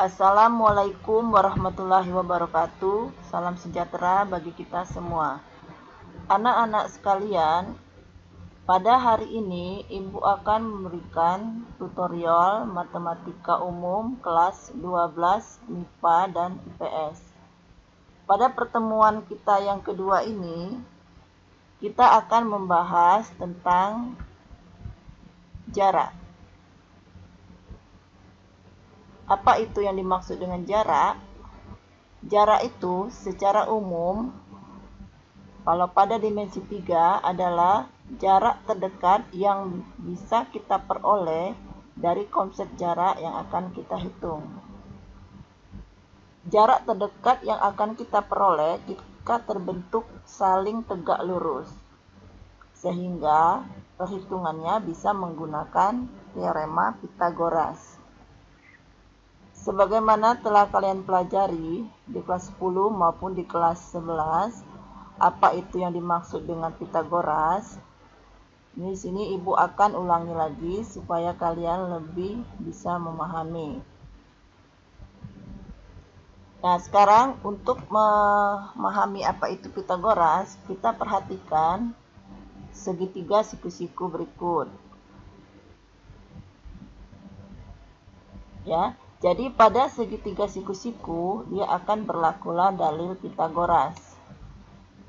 Assalamualaikum warahmatullahi wabarakatuh. Salam sejahtera bagi kita semua. Anak-anak sekalian, pada hari ini Ibu akan memberikan tutorial matematika umum kelas 12 MIPA dan IPS. Pada pertemuan kita yang kedua ini, kita akan membahas tentang jarak. Apa itu yang dimaksud dengan jarak? Jarak itu secara umum, kalau pada dimensi 3 adalah jarak terdekat yang bisa kita peroleh dari konsep jarak yang akan kita hitung. Jarak terdekat yang akan kita peroleh jika terbentuk saling tegak lurus, sehingga perhitungannya bisa menggunakan teorema Pythagoras. Sebagaimana telah kalian pelajari di kelas 10 maupun di kelas 11, apa itu yang dimaksud dengan Pythagoras? Di sini Ibu akan ulangi lagi supaya kalian lebih bisa memahami. Nah, sekarang untuk memahami apa itu Pythagoras, kita perhatikan segitiga siku-siku berikut. Ya. Jadi pada segitiga siku-siku dia akan berlakulah dalil Pythagoras.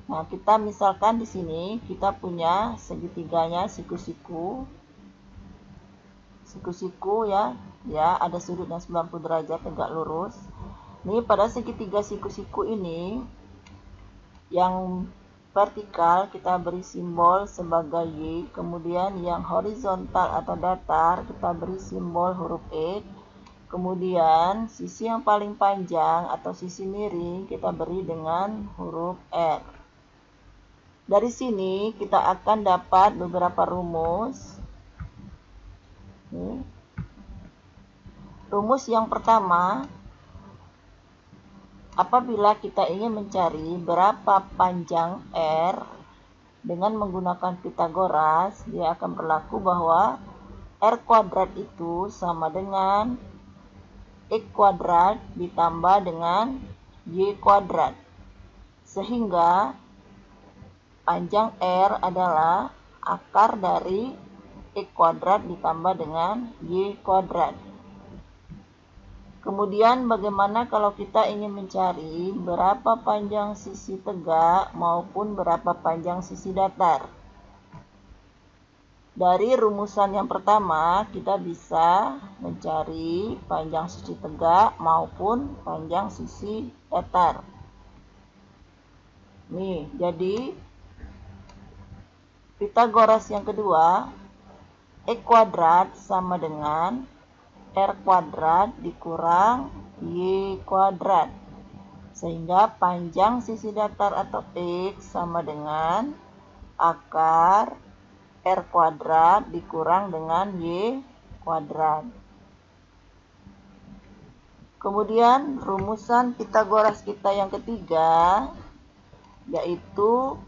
Nah, kita misalkan di sini kita punya segitiganya siku-siku. Siku-siku ya ada sudutnya 90 derajat tegak lurus. Ini pada segitiga siku-siku ini yang vertikal kita beri simbol sebagai Y, kemudian yang horizontal atau datar kita beri simbol huruf X. Kemudian sisi yang paling panjang atau sisi miring kita beri dengan huruf R. Dari sini kita akan dapat beberapa rumus. Rumus yang pertama, apabila kita ingin mencari berapa panjang R dengan menggunakan Pythagoras, dia akan berlaku bahwa R kuadrat itu sama dengan X kuadrat ditambah dengan Y kuadrat, sehingga panjang R adalah akar dari X kuadrat ditambah dengan Y kuadrat. Kemudian bagaimana kalau kita ingin mencari berapa panjang sisi tegak maupun berapa panjang sisi datar? Dari rumusan yang pertama, kita bisa mencari panjang sisi tegak maupun panjang sisi datar. Nih, jadi Pythagoras yang kedua, X kuadrat sama dengan R kuadrat dikurang Y kuadrat. Sehingga panjang sisi datar atau X sama dengan akar R kuadrat dikurang dengan Y kuadrat. Kemudian rumusan Pythagoras kita yang ketiga, yaitu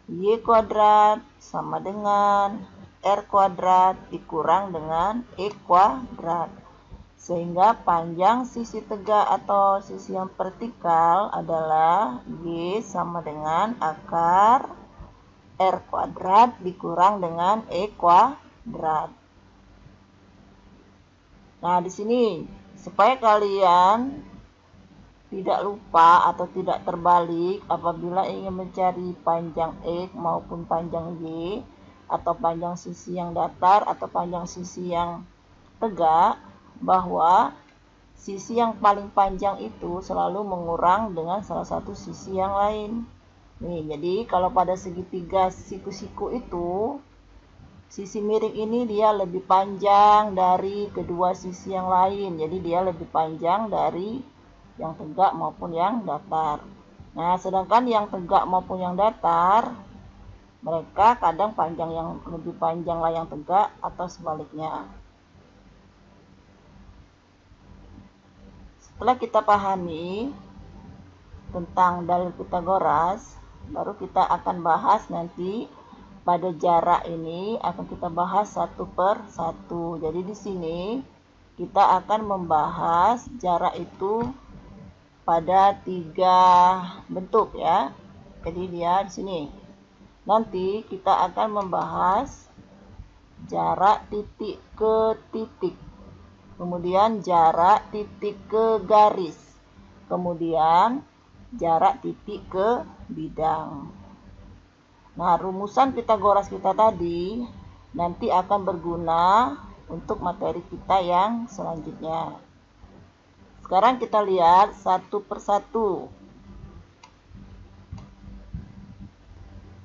Y kuadrat sama dengan R kuadrat dikurang dengan X kuadrat. Sehingga panjang sisi tegak atau sisi yang vertikal adalah Y sama dengan akar R kuadrat dikurang dengan X kuadrat. Nah, di sini supaya kalian tidak lupa atau tidak terbalik apabila ingin mencari panjang X maupun panjang Y, atau panjang sisi yang datar atau panjang sisi yang tegak, bahwa sisi yang paling panjang itu selalu mengurang dengan salah satu sisi yang lain. Nih, jadi kalau pada segitiga siku-siku itu, sisi miring ini dia lebih panjang dari kedua sisi yang lain. Jadi dia lebih panjang dari yang tegak maupun yang datar. Nah, sedangkan yang tegak maupun yang datar, mereka kadang panjang yang lebih panjang lah yang tegak atau sebaliknya. Setelah kita pahami tentang dalil Pythagoras, baru kita akan bahas nanti pada jarak ini akan kita bahas satu per satu. Jadi di sini kita akan membahas jarak itu pada 3 bentuk ya. Jadi dia di sini. Nanti kita akan membahas jarak titik ke titik, kemudian jarak titik ke garis, kemudian jarak titik ke bidang. Nah, rumusan Pitagoras kita tadi nanti akan berguna untuk materi kita yang selanjutnya. Sekarang kita lihat satu persatu.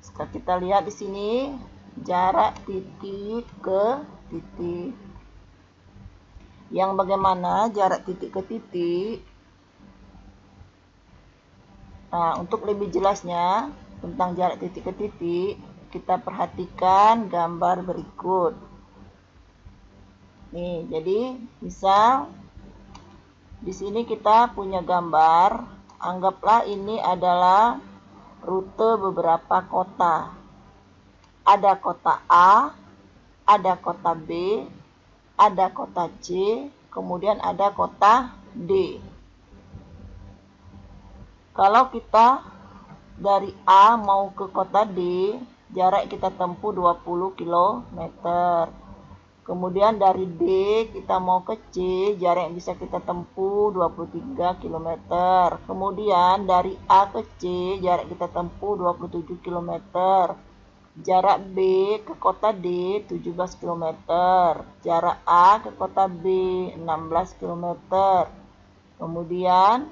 Sekarang kita lihat di sini jarak titik ke titik. Yang bagaimana jarak titik ke titik? Nah, untuk lebih jelasnya tentang jarak titik ke titik, kita perhatikan gambar berikut. Nih, jadi misal di sini kita punya gambar, anggaplah ini adalah rute beberapa kota. Ada kota A, ada kota B, ada kota C, kemudian ada kota D. Kalau kita dari A mau ke kota D, jarak kita tempuh 20 km. Kemudian dari D kita mau ke C, jarak yang bisa kita tempuh 23 km. Kemudian dari A ke C, jarak kita tempuh 27 km. Jarak B ke kota D 17 km. Jarak A ke kota B 16 km. Kemudian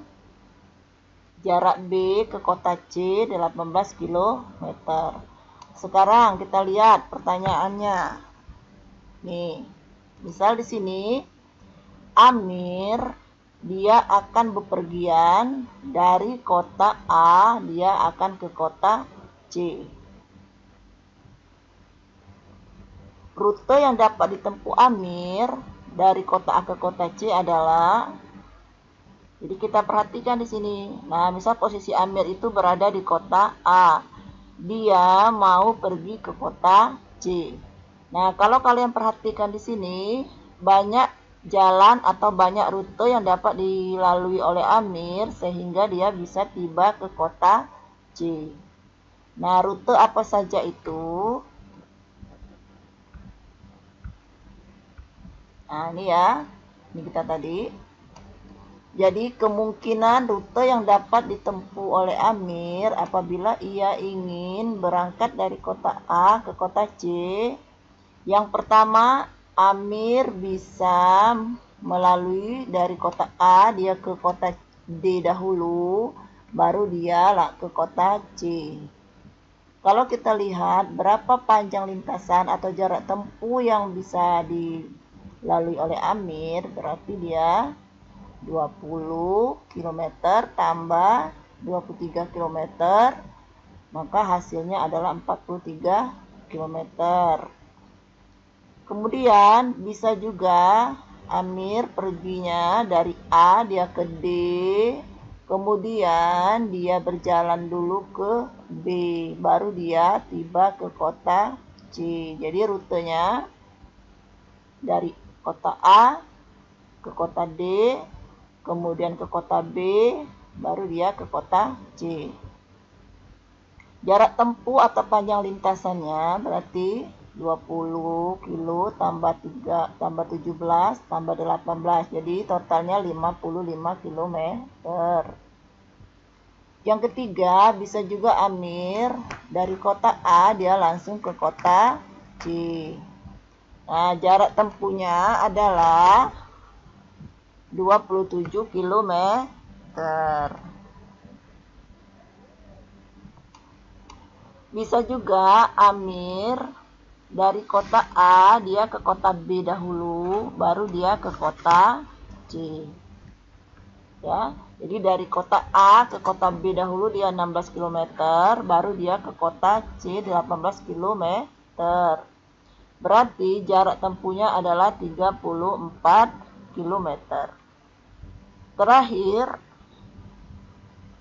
jarak B ke kota C 18 km. Sekarang kita lihat pertanyaannya. Nih, misal di sini Amir dia akan bepergian dari kota A, dia akan ke kota C. Rute yang dapat ditempuh Amir dari kota A ke kota C adalah, jadi kita perhatikan di sini. Nah, misal posisi Amir itu berada di kota A. Dia mau pergi ke kota C. Nah, kalau kalian perhatikan di sini, banyak jalan atau banyak rute yang dapat dilalui oleh Amir sehingga dia bisa tiba ke kota C. Nah, rute apa saja itu? Nah, ini ya, ini kita tadi. Jadi, kemungkinan rute yang dapat ditempuh oleh Amir apabila ia ingin berangkat dari kota A ke kota C. Yang pertama, Amir bisa melalui dari kota A, dia ke kota D dahulu, baru dia ke kota C. Kalau kita lihat berapa panjang lintasan atau jarak tempuh yang bisa dilalui oleh Amir, berarti dia 20 km tambah 23 km, maka hasilnya adalah 43 km. Kemudian bisa juga Amir perginya dari A dia ke D, kemudian dia berjalan dulu ke B, baru dia tiba ke kota C. Jadi rutenya dari kota A ke kota D, kemudian ke kota B, baru dia ke kota C. Jarak tempuh atau panjang lintasannya berarti 20 kilo tambah 3 tambah 17 tambah 18, jadi totalnya 55 km. Yang ketiga, bisa juga Amir dari kota A dia langsung ke kota C. Nah, jarak tempuhnya adalah 27 km. Bisa juga Amir dari kota A dia ke kota B dahulu, baru dia ke kota C. Ya, jadi dari kota A ke kota B dahulu dia 16 km, baru dia ke kota C 18 km. Berarti jarak tempuhnya adalah 34 km. Terakhir,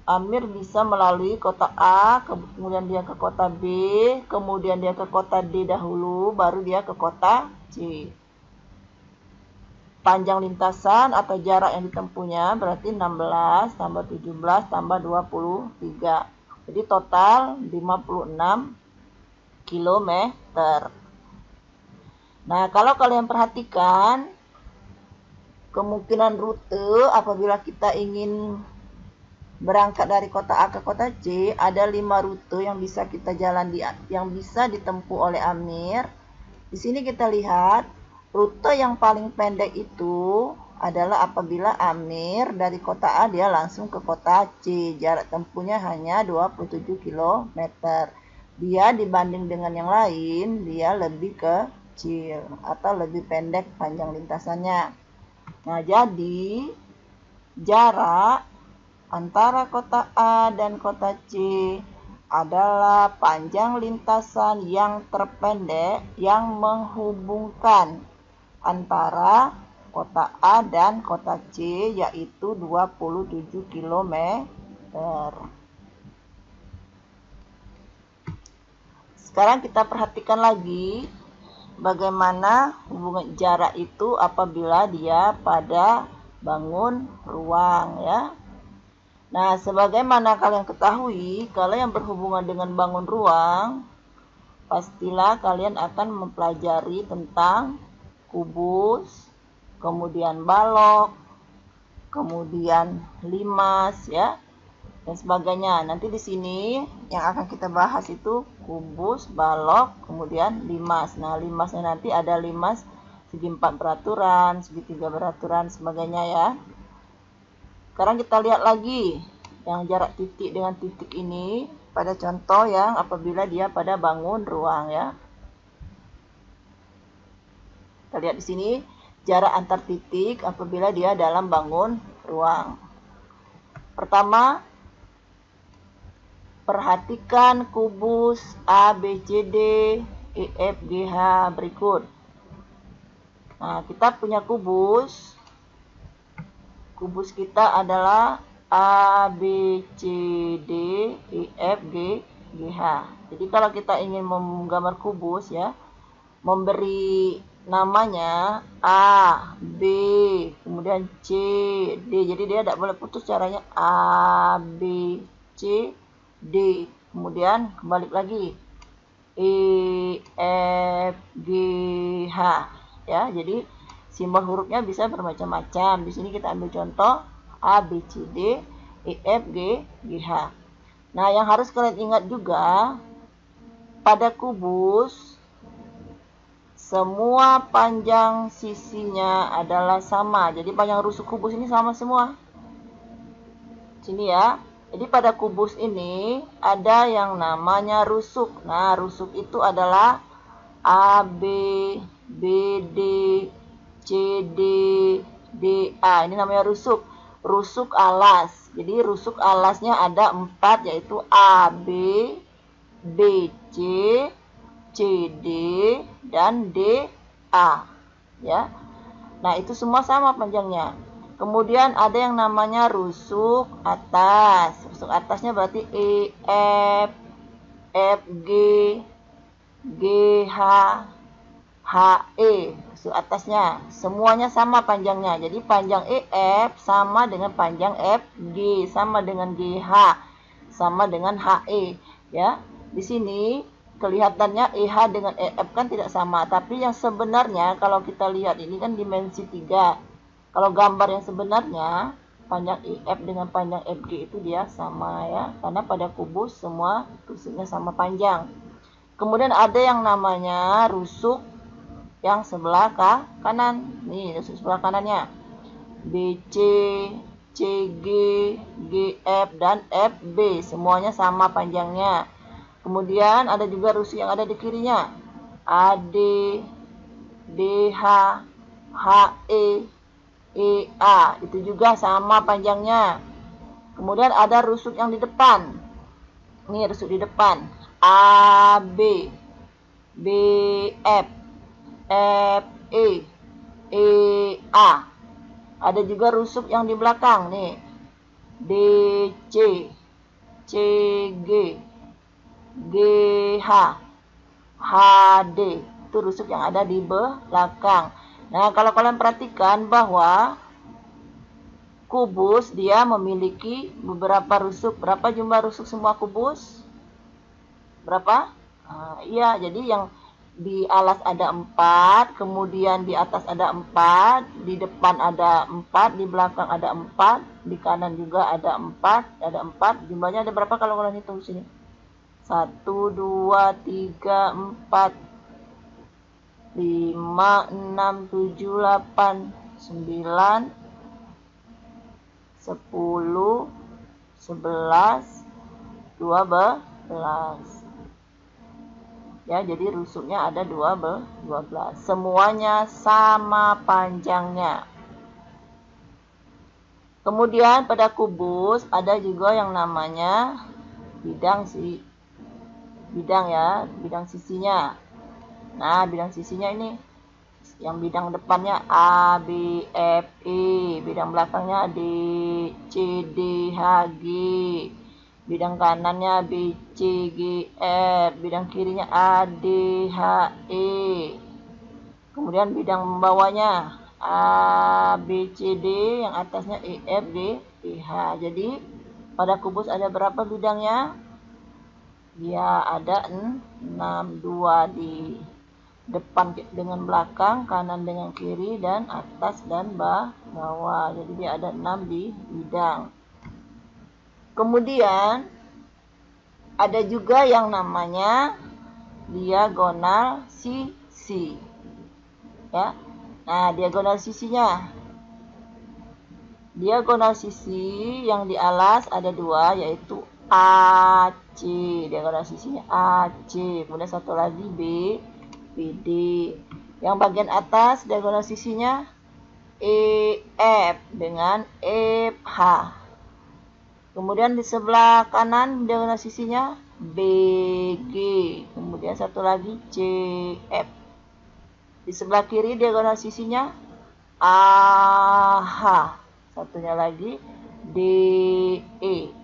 Amir bisa melalui kota A, kemudian dia ke kota B, kemudian dia ke kota D dahulu, baru dia ke kota C. panjang lintasan atau jarak yang ditempuhnya berarti 16 tambah 17 tambah 23. Jadi total 56 kilometer. Nah, kalau kalian perhatikan kemungkinan rute apabila kita ingin berangkat dari kota A ke kota C, ada 5 rute yang bisa kita yang bisa ditempuh oleh Amir. Di sini kita lihat rute yang paling pendek itu adalah apabila Amir dari kota A dia langsung ke kota C. Jarak tempuhnya hanya 27 km. Dia dibanding dengan yang lain, dia lebih kecil atau lebih pendek panjang lintasannya. Nah, jadi jarak antara kota A dan kota C adalah panjang lintasan yang terpendek yang menghubungkan antara kota A dan kota C, yaitu 27 km. Sekarang kita perhatikan lagi bagaimana hubungan jarak itu apabila dia pada bangun ruang, ya. Nah, sebagaimana kalian ketahui, kalau yang berhubungan dengan bangun ruang, pastilah kalian akan mempelajari tentang kubus, kemudian balok, kemudian limas, ya, dan sebagainya. Nanti di sini yang akan kita bahas itu kubus, balok, kemudian limas. Nah, limasnya nanti ada limas segi 4 beraturan, segitiga beraturan, sebagainya, ya. Sekarang kita lihat lagi yang jarak titik dengan titik ini pada contoh yang apabila dia pada bangun ruang, ya. Kita lihat di sini jarak antar titik apabila dia dalam bangun ruang. Pertama, perhatikan kubus A, B, C, D, E, F, G, H berikut. Nah, kita punya kubus. Kubus kita adalah A, B, C, D, E, F, G, H. Jadi kalau kita ingin menggambar kubus, ya, memberi namanya A, B, kemudian C, D. Jadi dia tidak boleh putus caranya A, B, C, D. Kemudian kembali lagi E, F, G, H. Ya, jadi simbol hurufnya bisa bermacam-macam. Di sini kita ambil contoh A, B, C, D, E, F, G, H. Nah, yang harus kalian ingat juga, pada kubus, semua panjang sisinya adalah sama. Jadi panjang rusuk kubus ini sama semua. Sini, ya. Jadi pada kubus ini ada yang namanya rusuk. Nah, rusuk itu adalah A, B, B, D, C, D, D, A. Ini namanya rusuk. Rusuk alas. Jadi rusuk alasnya ada 4, yaitu A, B, B, C, C, D, dan D, A. Ya. Nah, itu semua sama panjangnya. Kemudian ada yang namanya rusuk atas. Rusuk atasnya berarti E, F, F, G, G, H, H, E. Rusuk atasnya semuanya sama panjangnya. Jadi panjang EF sama dengan panjang FG, sama dengan GH, sama dengan HE, ya. Di sini kelihatannya EH dengan EF kan tidak sama, tapi yang sebenarnya kalau kita lihat ini kan dimensi 3. Kalau gambar yang sebenarnya panjang EF dengan panjang FG itu dia sama, ya, karena pada kubus semua rusuknya sama panjang. Kemudian ada yang namanya rusuk yang sebelah kanan. Nih, rusuk sebelah kanannya BC, CG, GF, dan FB. Semuanya sama panjangnya. Kemudian ada juga rusuk yang ada di kirinya. AD, DH, HE, EA. Itu juga sama panjangnya. Kemudian ada rusuk yang di depan. Ini rusuk di depan. AB, BF, FE, EA. Ada juga rusuk yang di belakang nih. DC, CG, GH, HD. Itu rusuk yang ada di belakang. Nah, kalau kalian perhatikan bahwa kubus dia memiliki beberapa rusuk. Berapa jumlah rusuk semua kubus? Berapa? Iya, jadi yang di alas ada 4, kemudian di atas ada 4, di depan ada 4, di belakang ada 4, di kanan juga ada 4, jumlahnya ada berapa kalau kalian hitung sini? 1, 2, 3, 4, 5, 6, 7, 8, 9, 10, 11, 12. Ya, jadi rusuknya ada 12. Semuanya sama panjangnya. Kemudian pada kubus ada juga yang namanya bidang ya, bidang sisinya. Nah, bidang sisinya ini yang bidang depannya A, B, F, E, bidang belakangnya D, C, D, H, G, bidang kanannya B, C, G, F, bidang kirinya A, D, H, E. Kemudian bidang bawahnya A, B, C, D, yang atasnya E, F, G, H. Jadi pada kubus ada berapa bidangnya? Dia ada 6, 2 di depan dengan belakang, kanan dengan kiri, dan atas dan bawah. Jadi dia ada 6 di bidang. Kemudian ada juga yang namanya diagonal sisi. Ya. Nah, diagonal sisinya. Diagonal sisi yang di alas ada 2, yaitu AC. Diagonal sisinya AC. Kemudian satu lagi BD. Yang bagian atas diagonal sisinya EF dengan FH. Kemudian di sebelah kanan diagonal sisinya BG. Kemudian satu lagi CF. Di sebelah kiri diagonal sisinya AH. Satunya lagi DE.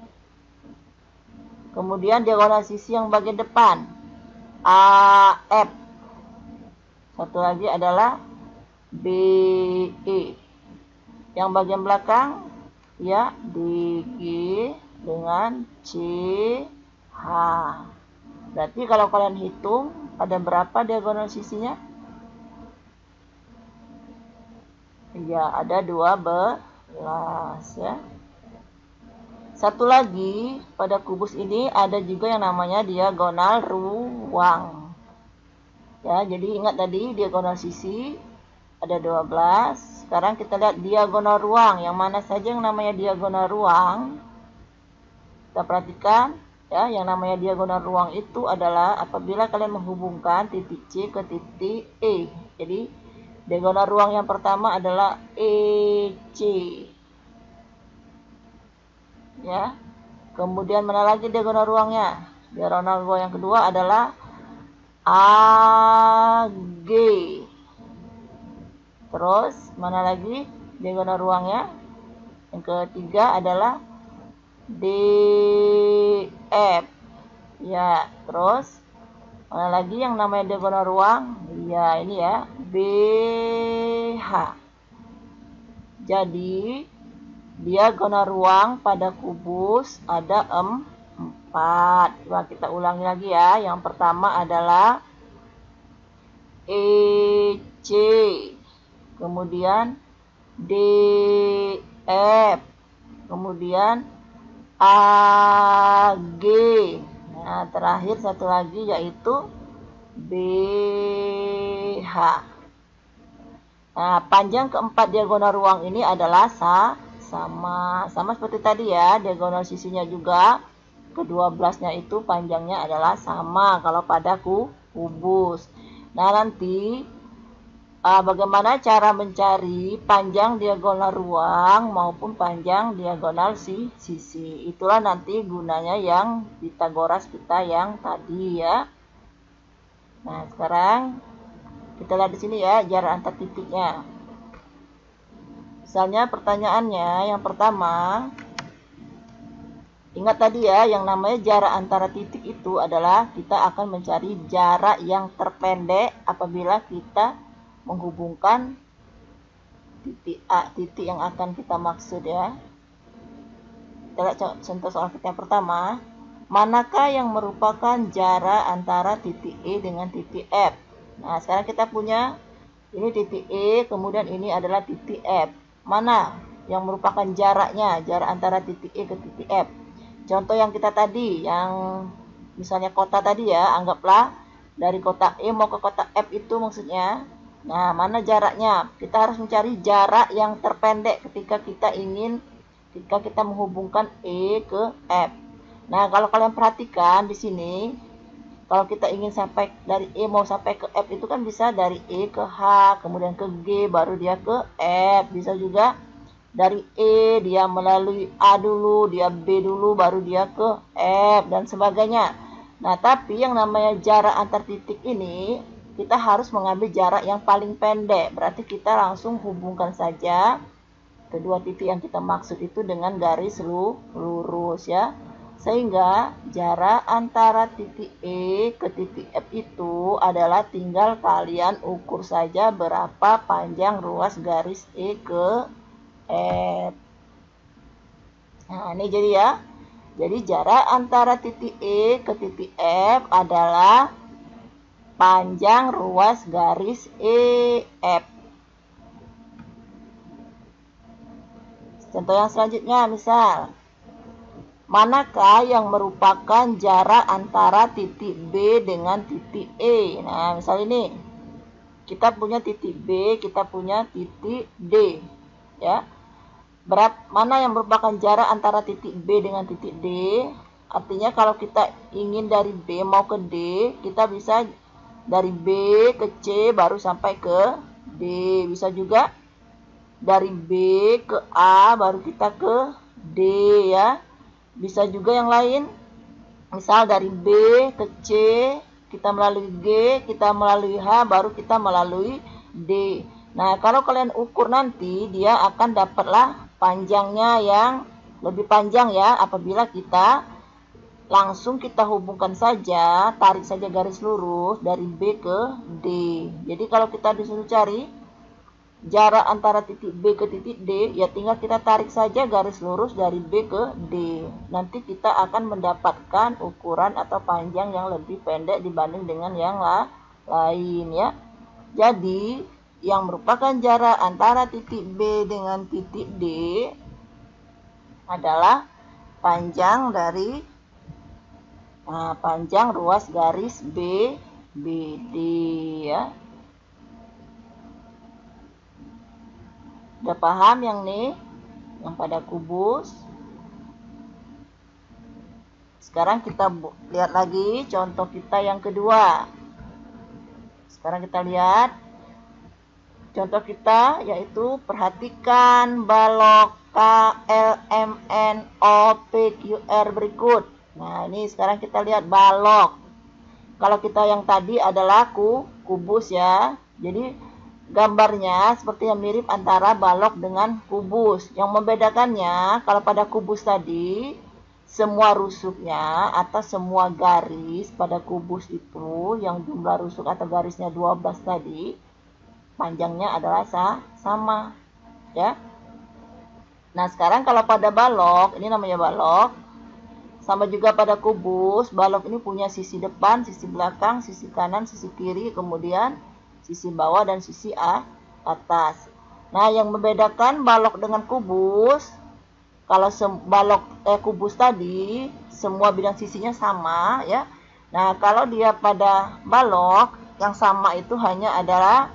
Kemudian diagonal sisi yang bagian depan AF. Satu lagi adalah BE. Yang bagian belakang ya DG dengan CH. Berarti kalau kalian hitung ada berapa diagonal sisinya? Ya, ada 12 ya. Satu lagi, pada kubus ini ada juga yang namanya diagonal ruang. Ya, jadi ingat tadi diagonal sisi ada 12. Sekarang kita lihat diagonal ruang. Yang mana saja yang namanya diagonal ruang? Kita perhatikan ya, yang namanya diagonal ruang itu adalah apabila kalian menghubungkan titik C ke titik E. Jadi diagonal ruang yang pertama adalah EC. Ya. Kemudian mana lagi diagonal ruangnya? Diagonal ruang yang kedua adalah AG. Terus mana lagi diagonal ruangnya? Yang ketiga adalah DF. Ya, terus mana lagi yang namanya diagonal ruang? Ya, ini ya, BH. Jadi diagonal ruang pada kubus ada 4. Coba kita ulangi lagi ya. Yang pertama adalah EC. Kemudian DF, kemudian AG. Nah, terakhir satu lagi yaitu BH. Nah, panjang keempat diagonal ruang ini adalah sama seperti tadi ya, diagonal sisinya juga ke-12-nya itu panjangnya adalah sama kalau pada kubus. Nah, nanti bagaimana cara mencari panjang diagonal ruang maupun panjang diagonal sisi. Itulah nanti gunanya yang Pitagoras kita yang tadi ya. Nah, sekarang kita lihat di sini ya jarak antar titiknya. Misalnya pertanyaannya yang pertama, ingat tadi ya, yang namanya jarak antara titik itu adalah kita akan mencari jarak yang terpendek apabila kita menghubungkan titik A, titik yang akan kita maksud ya. Kita lihat contoh soal kita yang pertama. Manakah yang merupakan jarak antara titik E dengan titik F? Nah, sekarang kita punya ini titik E, kemudian ini adalah titik F. Mana yang merupakan jaraknya, jarak antara titik E ke titik F? Contoh yang kita tadi, yang misalnya kota tadi ya, anggaplah dari kota E mau ke kota F itu maksudnya. Nah, mana jaraknya? Kita harus mencari jarak yang terpendek ketika kita menghubungkan E ke F. Nah, kalau kalian perhatikan di sini, kalau kita ingin sampai dari E mau sampai ke F itu kan bisa dari E ke H, kemudian ke G, baru dia ke F. Bisa juga dari E dia melalui A dulu, dia B dulu, baru dia ke F, dan sebagainya. Nah, tapi yang namanya jarak antar titik ini, kita harus mengambil jarak yang paling pendek. Berarti kita langsung hubungkan saja kedua titik yang kita maksud itu dengan garis lurus ya. Sehingga jarak antara titik E ke titik F itu adalah tinggal kalian ukur saja berapa panjang ruas garis E ke F. Nah, ini jadi ya. Jadi jarak antara titik E ke titik F adalah panjang ruas garis EF. Contoh yang selanjutnya, misal manakah yang merupakan jarak antara titik B dengan titik E? Nah, misal ini. Kita punya titik B, kita punya titik D. Ya. Mana yang merupakan jarak antara titik B dengan titik D? Artinya kalau kita ingin dari B mau ke D, kita bisa dari B ke C baru sampai ke D. Bisa juga dari B ke A baru kita ke D ya. Bisa juga yang lain, misal dari B ke C, kita melalui G, kita melalui H, baru kita melalui D. Nah, kalau kalian ukur nanti, dia akan dapatlah panjangnya yang lebih panjang ya, apabila kita langsung kita hubungkan saja, tarik saja garis lurus dari B ke D. Jadi kalau kita disuruh cari jarak antara titik B ke titik D, ya tinggal kita tarik saja garis lurus dari B ke D. Nanti kita akan mendapatkan ukuran atau panjang yang lebih pendek dibanding dengan yang lain ya. Jadi, yang merupakan jarak antara titik B dengan titik D adalah panjang dari panjang ruas garis BD ya. Udah paham yang nih? Yang pada kubus. Sekarang kita lihat lagi contoh kita yang kedua. Sekarang kita lihat contoh kita, yaitu perhatikan balok KLMNOPQR berikut. Nah, ini sekarang kita lihat balok. Kalau kita yang tadi adalah kubus ya. Jadi gambarnya seperti yang mirip antara balok dengan kubus. Yang membedakannya, kalau pada kubus tadi, semua rusuknya atau semua garis pada kubus itu, yang jumlah rusuk atau garisnya 12 tadi, panjangnya adalah sama. Ya. Nah, sekarang kalau pada balok, ini namanya balok, sama juga pada kubus, balok ini punya sisi depan, sisi belakang, sisi kanan, sisi kiri, kemudian sisi bawah dan sisi atas. Nah, yang membedakan balok dengan kubus, kalau kubus tadi semua bidang sisinya sama ya. Nah, kalau dia pada balok yang sama itu hanya adalah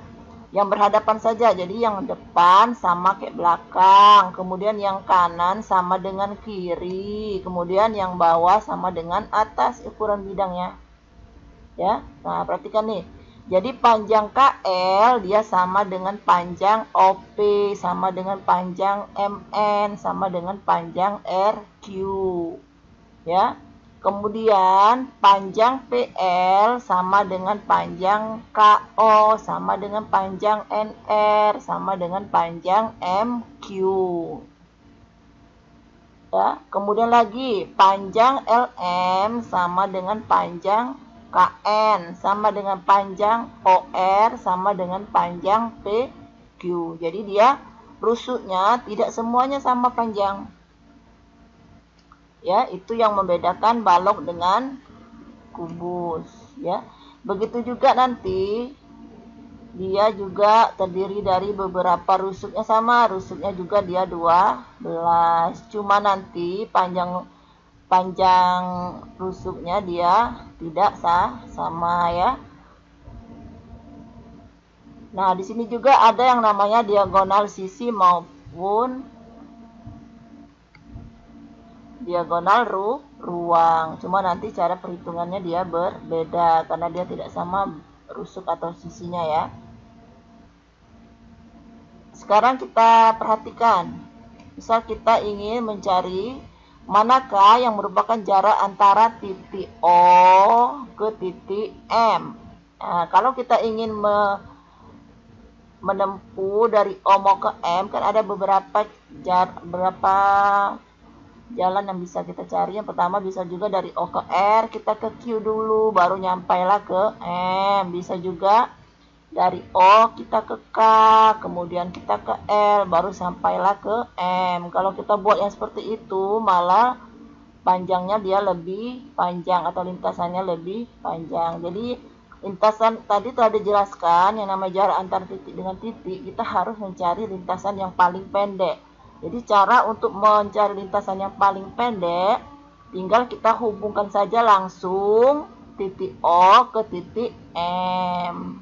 yang berhadapan saja. Jadi yang depan sama kayak belakang, kemudian yang kanan sama dengan kiri, kemudian yang bawah sama dengan atas ukuran bidangnya. Ya. Nah, perhatikan nih. Jadi panjang KL dia sama dengan panjang OP, sama dengan panjang MN, sama dengan panjang RQ. Ya. Kemudian panjang PL sama dengan panjang KO, sama dengan panjang NR, sama dengan panjang MQ. Ya. Kemudian lagi panjang LM sama dengan panjang KN, sama dengan panjang OR, sama dengan panjang PQ. Jadi dia rusuknya tidak semuanya sama panjang. Ya, itu yang membedakan balok dengan kubus, ya. Begitu juga nanti dia juga terdiri dari beberapa rusuknya sama, rusuknya juga dia 12. Cuma nanti panjang rusuknya dia tidak sama ya. Nah, di sini juga ada yang namanya diagonal sisi maupun diagonal ruang. Cuma nanti cara perhitungannya dia berbeda karena dia tidak sama rusuk atau sisinya ya. Sekarang kita perhatikan. Misal kita ingin mencari manakah yang merupakan jarak antara titik O ke titik M. Nah, kalau kita ingin menempuh dari O mau ke M, kan ada beberapa jalan yang bisa kita cari. Yang pertama bisa juga dari O ke R, kita ke Q dulu, baru nyampailah ke M. Bisa juga dari O kita ke K, kemudian kita ke L, baru sampailah ke M. Kalau kita buat yang seperti itu, malah panjangnya dia lebih panjang atau lintasannya lebih panjang. Jadi lintasan tadi telah dijelaskan yang namanya jarak antar titik dengan titik, kita harus mencari lintasan yang paling pendek. Jadi cara untuk mencari lintasan yang paling pendek, tinggal kita hubungkan saja langsung titik O ke titik M.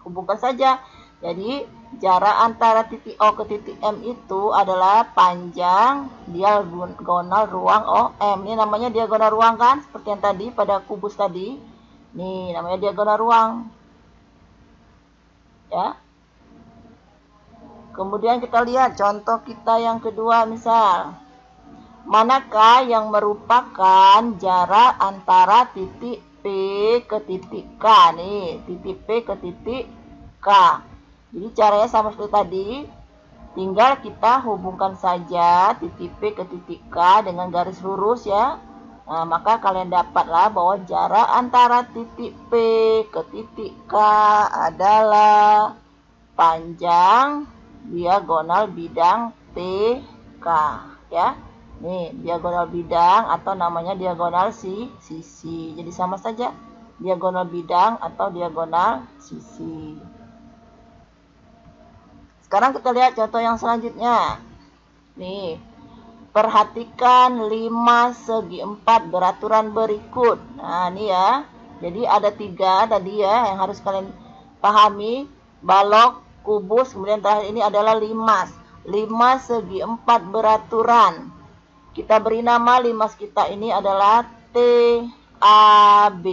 Hubungkan saja. Jadi jarak antara titik O ke titik M itu adalah panjang diagonal ruang OM. Ini namanya diagonal ruang kan, seperti yang tadi pada kubus tadi. Nih namanya diagonal ruang. Ya. Kemudian kita lihat contoh kita yang kedua, misal manakah yang merupakan jarak antara titik P ke titik K. Nih, titik P ke titik K. Jadi caranya sama seperti tadi. Tinggal kita hubungkan saja titik P ke titik K dengan garis lurus ya. Nah, maka kalian dapatlah bahwa jarak antara titik P ke titik K adalah panjang diagonal bidang TK ya. Nih, diagonal bidang atau namanya diagonal sisi. Jadi sama saja, diagonal bidang atau diagonal sisi. Sekarang kita lihat contoh yang selanjutnya. Nih, perhatikan 5 segi 4 beraturan berikut. Nah, ini ya. Jadi ada 3 tadi ya yang harus kalian pahami. Balok, kubus, kemudian terakhir ini adalah limas. 5 segi 4 beraturan. Kita beri nama limas kita ini adalah T, A, B,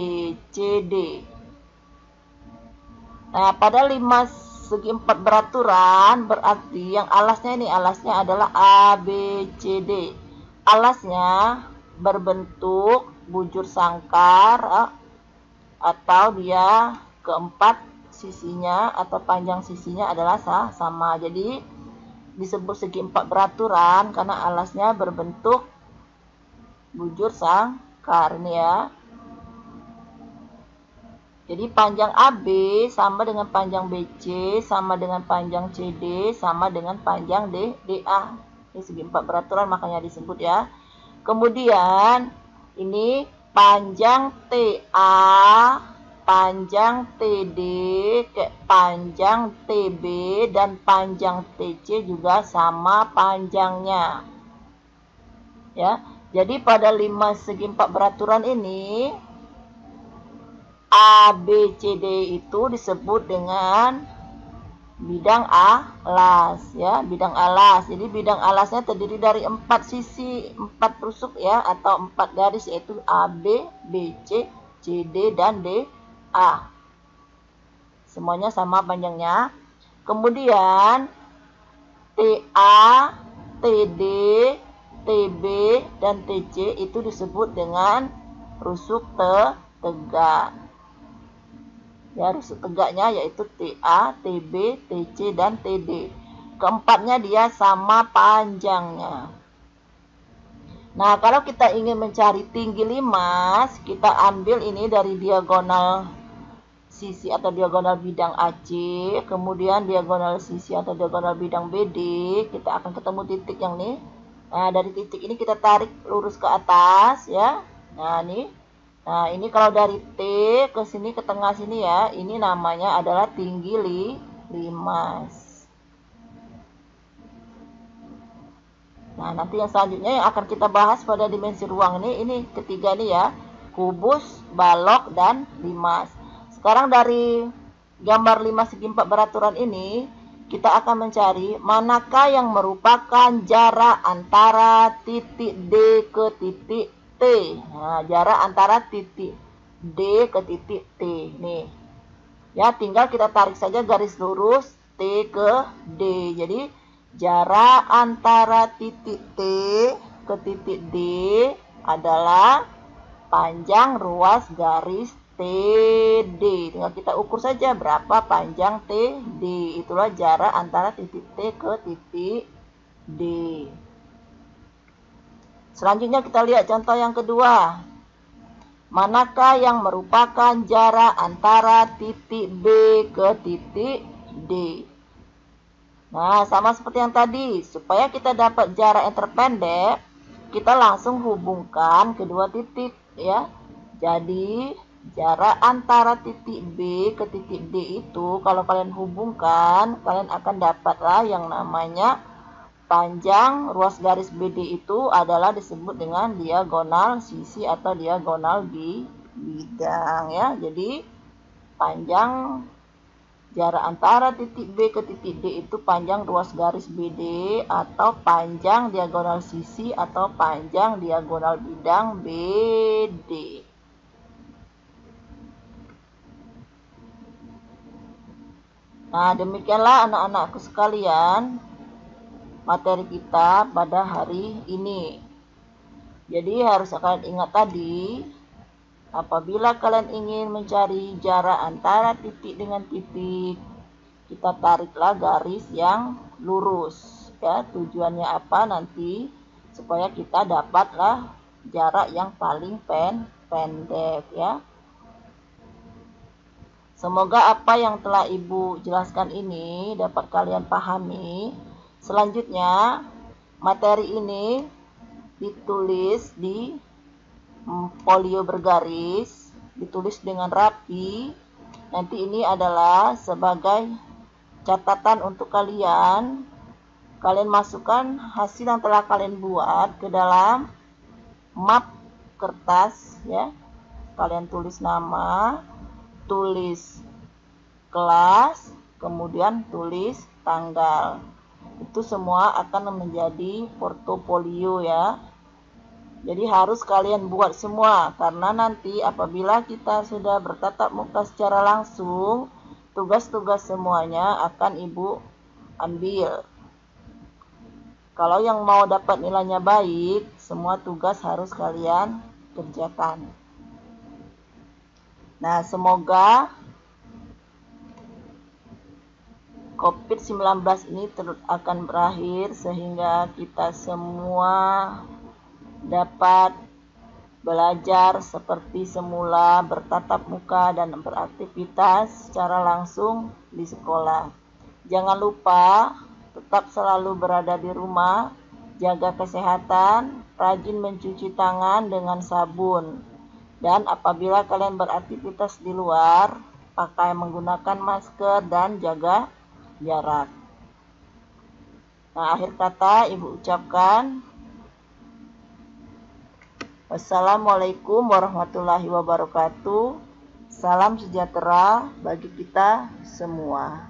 C, D. Nah, pada 5 segi 4 beraturan berarti yang alasnya ini, alasnya adalah A, B, C, D. Alasnya berbentuk bujur sangkar atau dia keempat sisinya atau panjang sisinya adalah sama. Jadi disebut segi 4 beraturan karena alasnya berbentuk bujur sangkar ini ya. Jadi panjang AB sama dengan panjang BC sama dengan panjang CD sama dengan panjang DA. Ini segi 4 beraturan makanya disebut ya. Kemudian ini panjang TA, panjang TD, panjang TB, dan panjang TC juga sama panjangnya. Ya, jadi pada 5 segi 4 beraturan ini A, B, C, D itu disebut dengan bidang alas ya, bidang alas. Jadi bidang alasnya terdiri dari 4 sisi, 4 rusuk ya atau 4 garis yaitu AB, BC, CD dan DA. Semuanya sama panjangnya. Kemudian TA, TD, TB dan TC itu disebut dengan rusuk tegak. Ya, rusuk tegaknya yaitu TA, TB, TC, dan TD. Keempatnya dia sama panjangnya. Nah, kalau kita ingin mencari tinggi limas, kita ambil ini dari diagonal sisi atau diagonal bidang AC, kemudian diagonal sisi atau diagonal bidang BD, kita akan ketemu titik yang nih. Nah, dari titik ini kita tarik lurus ke atas ya. Nah, nih. Nah, ini kalau dari T ke sini ke tengah sini ya, ini namanya adalah tinggi limas. Nah, nanti yang selanjutnya yang akan kita bahas pada dimensi ruang ini ketiga nih ya, kubus, balok, dan limas. Sekarang dari gambar 5 segi 4 beraturan ini, kita akan mencari manakah yang merupakan jarak antara titik D ke titik T. Nah, jarak antara titik D ke titik T. Nih. Ya, tinggal kita tarik saja garis lurus T ke D. Jadi, jarak antara titik T ke titik D adalah panjang ruas garis TD. Tinggal kita ukur saja berapa panjang TD. Itulah jarak antara titik T ke titik D. Selanjutnya kita lihat contoh yang kedua. Manakah yang merupakan jarak antara titik B ke titik D? Nah, sama seperti yang tadi. Supaya kita dapat jarak yang terpendek, kita langsung hubungkan kedua titik ya. Jadi, jarak antara titik B ke titik D itu kalau kalian hubungkan, kalian akan dapatlah yang namanya panjang ruas garis BD itu adalah disebut dengan diagonal sisi atau diagonal bidang ya. Jadi, panjang jarak antara titik B ke titik D itu panjang ruas garis BD atau panjang diagonal sisi atau panjang diagonal bidang BD. Nah, demikianlah anak-anakku sekalian materi kita pada hari ini. Jadi harus kalian ingat tadi, apabila kalian ingin mencari jarak antara titik dengan titik, kita tariklah garis yang lurus ya. Tujuannya apa nanti? Supaya kita dapatlah jarak yang paling pendek ya. Semoga apa yang telah Ibu jelaskan ini dapat kalian pahami. Selanjutnya, materi ini ditulis di folio bergaris, ditulis dengan rapi. Nanti ini adalah sebagai catatan untuk kalian. Kalian masukkan hasil yang telah kalian buat ke dalam map kertas ya. Kalian tulis nama, tulis kelas, kemudian tulis tanggal. Itu semua akan menjadi portofolio ya. Jadi harus kalian buat semua, karena nanti apabila kita sudah bertatap muka secara langsung, tugas-tugas semuanya akan Ibu ambil. Kalau yang mau dapat nilainya baik, semua tugas harus kalian kerjakan. Nah, semoga COVID-19 ini akan berakhir sehingga kita semua dapat belajar seperti semula, bertatap muka dan beraktivitas secara langsung di sekolah. Jangan lupa tetap selalu berada di rumah, jaga kesehatan, rajin mencuci tangan dengan sabun. Dan apabila kalian beraktivitas di luar, pakai menggunakan masker dan jaga jarak. Nah, akhir kata Ibu ucapkan wassalamualaikum warahmatullahi wabarakatuh. Salam sejahtera bagi kita semua.